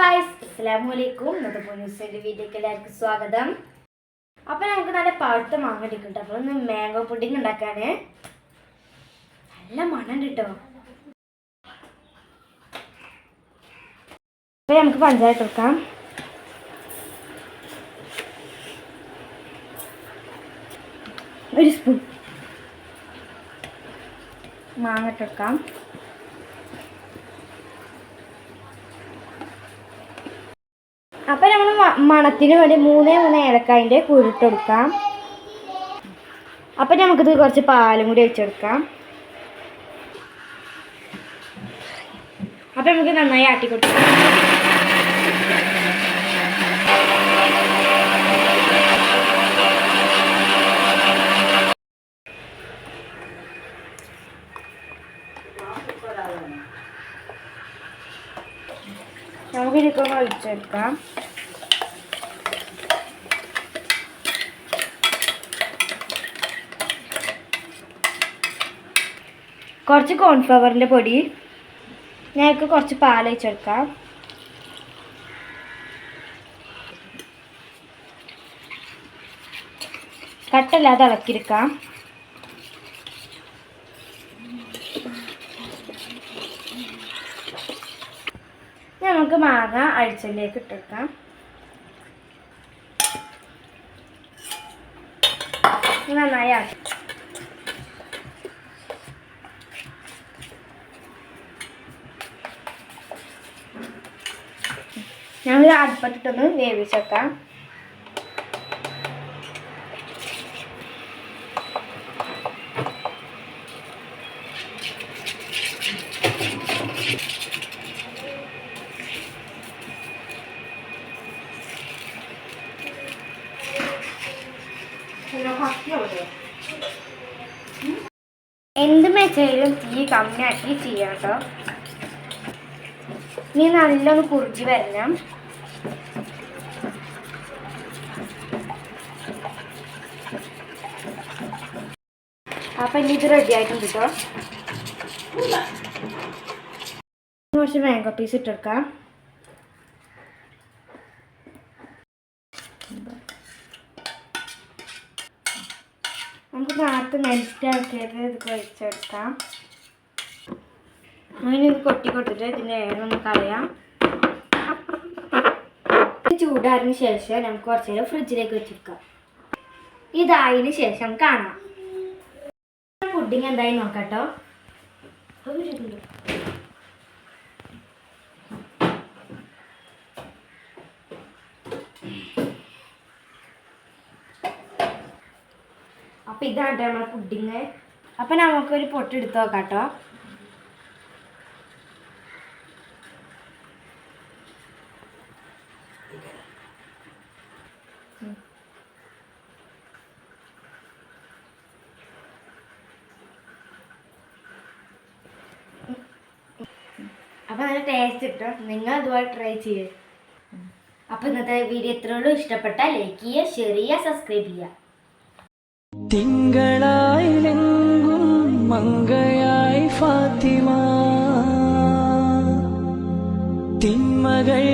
Guys, അസ്സലാമലൈക്കും. ഇന്നത്തെ ന്യൂസിൻ്റെ വീഡിയോക്ക് എല്ലാവർക്കും സ്വാഗതം. അപ്പോൾ നമുക്ക് നല്ല പഴുത്ത മാങ്ങ എടുക്കട്ടോ. അപ്പോൾ ഒന്ന് മാംഗോ പുഡിങ് ഉണ്ടാക്കാൻ നല്ല മണം കിട്ടോ. അപ്പോൾ നമുക്ക് പഞ്ചാര ഇട്ടെടുക്കാം. ഒരു സ്പൂൺ മാങ്ങ ഇട്ടെടുക്കാം. അപ്പോൾ നമ്മൾ മണത്തിന് വേണ്ടി 3 ഏലക്കായൻ്റെ കുരുട്ടെടുക്കാം. അപ്പം നമുക്കിത് കുറച്ച് പാലും കൂടി ഒഴിച്ചെടുക്കാം. അപ്പം നമുക്ക് നന്നായി ആട്ടിക്കൊടുക്കാം. നമുക്കിതൊക്കെ ഒഴിച്ചെടുക്കാം. കുറച്ച് കോൺഫ്ലവറിൻ്റെ പൊടി, ഞങ്ങൾക്ക് കുറച്ച് പാൽ ഒഴിച്ചെടുക്കാം. കട്ടല്ലാതെ ഇളക്കിയെടുക്കാം. നമുക്ക് മാങ്ങ അഴിച്ചതിലേക്ക് ഇട്ടെടുക്കാം. നന്നായി ആക്കി ഞങ്ങൾ അടുപ്പത്തിട്ടൊന്ന് വേവിച്ചേക്കാം. എന്ത് മെച്ചയിലും തീ കമ്മിയാക്കി ചെയ്യാം കേട്ടോ. ഇനി നല്ലൊന്ന് കുറിച്ച് വരണം. അപ്പം ഇനി ഇത് റെഡി ആയിട്ടുണ്ട് കേട്ടോ. കുറച്ച് മാംഗോ പീസ് ഇട്ടെടുക്കാം. നമുക്ക് നേരത്തെ മെൽറ്റ് ആക്കിയത് ഇത് കഴിച്ചെടുക്കാം. അങ്ങനെ ഇത് കൊട്ടിക്കൊട്ടിട്ട് ഇതിൻ്റെ എയറൊന്ന് കളയാം. ചൂടാറിന് ശേഷം നമുക്ക് കുറച്ച് നേരം ഫ്രിഡ്ജിലേക്ക് വെച്ചെടുക്കാം. ഇതായതിന് ശേഷം കാണാം. പുഡിങ് എന്തായി നോക്കാട്ടോ. അപ്പം ഇതാണ് നമ്മളെ പുഡിങ്. അപ്പം നമുക്കൊരു പൊട്ടെടുത്ത് നോക്കാട്ടോ. അപ്പം നല്ല ടേസ്റ്റ് കിട്ടും. നിങ്ങൾ അതുപോലെ ട്രൈ ചെയ്യേ. അപ്പം ഇന്നത്തെ വീഡിയോ എത്രയോളം ഇഷ്ടപ്പെട്ടാൽ ലൈക്ക് ചെയ്യുക, ഷെയർ ചെയ്യുക, സബ്സ്ക്രൈബ് ചെയ്യുക. തിങ്കളായിലെങ്കും മംഗയായി ഫാത്തിമ തിന്മകൾ